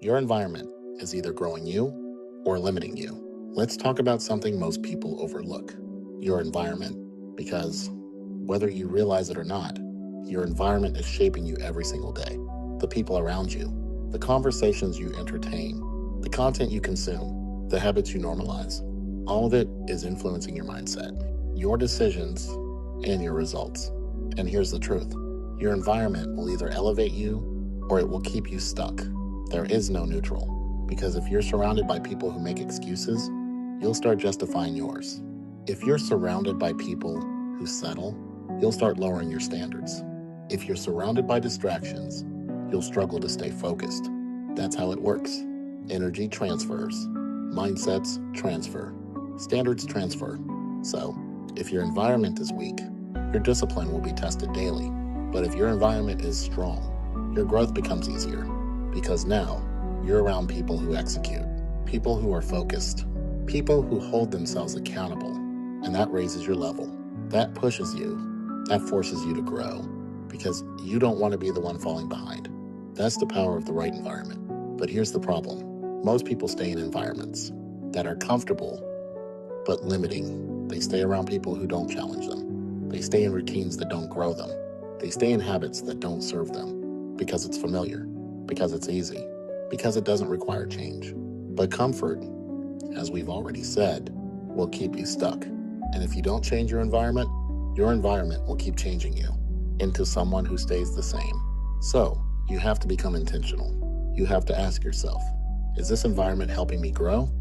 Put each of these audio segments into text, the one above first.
Your environment is either growing you or limiting you. Let's talk about something most people overlook: your environment. Because whether you realize it or not, your environment is shaping you every single day. The people around you, the conversations you entertain, the content you consume, the habits you normalize, all of it is influencing your mindset, your decisions, and your results. And here's the truth: your environment will either elevate you or it will keep you stuck. There is no neutral, because if you're surrounded by people who make excuses, you'll start justifying yours. If you're surrounded by people who settle, you'll start lowering your standards. If you're surrounded by distractions, you'll struggle to stay focused. That's how it works. Energy transfers, mindsets transfer, standards transfer. So, if your environment is weak, your discipline will be tested daily. But if your environment is strong, your growth becomes easier, because now you're around people who execute, people who are focused, people who hold themselves accountable, and that raises your level. That pushes you, that forces you to grow, because you don't want to be the one falling behind. That's the power of the right environment. But here's the problem: most people stay in environments that are comfortable but limiting. They stay around people who don't challenge them. They stay in routines that don't grow them. They stay in habits that don't serve them, because it's familiar, because it's easy, because it doesn't require change. But comfort, as we've already said, will keep you stuck. And if you don't change your environment will keep changing you into someone who stays the same. So you have to become intentional. You have to ask yourself, is this environment helping me grow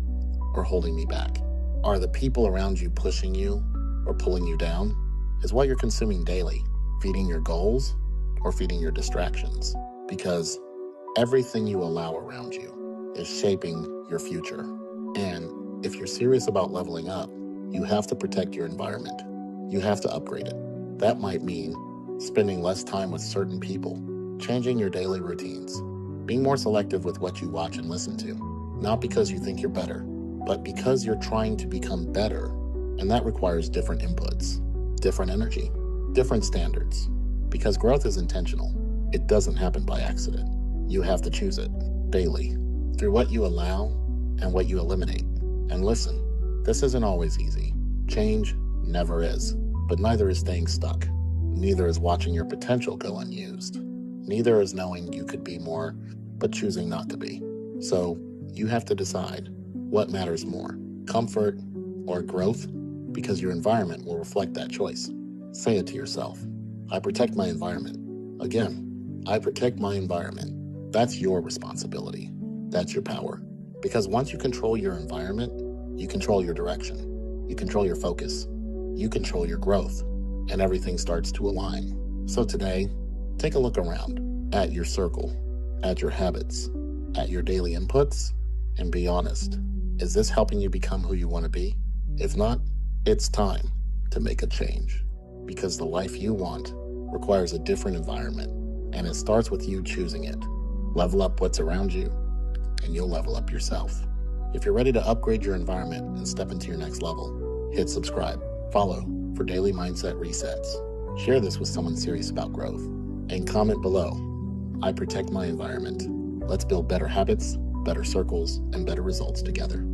or holding me back? Are the people around you pushing you or pulling you down? Is what you're consuming daily feeding your goals or feeding your distractions? Because everything you allow around you is shaping your future. And if you're serious about leveling up, you have to protect your environment. You have to upgrade it. That might mean spending less time with certain people, changing your daily routines, being more selective with what you watch and listen to, not because you think you're better, but because you're trying to become better. And that requires different inputs, different energy, different standards. Because growth is intentional. It doesn't happen by accident. You have to choose it daily through what you allow and what you eliminate. And listen, this isn't always easy. Change never is, but neither is staying stuck. Neither is watching your potential go unused. Neither is knowing you could be more, but choosing not to be. So you have to decide what matters more, comfort or growth, because your environment will reflect that choice. Say it to yourself: I protect my environment. Again, I protect my environment. That's your responsibility. That's your power. Because once you control your environment, you control your direction. You control your focus. You control your growth. And everything starts to align. So today, take a look around at your circle, at your habits, at your daily inputs, and be honest. Is this helping you become who you want to be? If not, it's time to make a change. Because the life you want requires a different environment, and it starts with you choosing it. Level up what's around you, and you'll level up yourself. If you're ready to upgrade your environment and step into your next level, hit subscribe, follow for daily mindset resets. Share this with someone serious about growth, and comment below: I protect my environment. Let's build better habits, better circles, and better results together.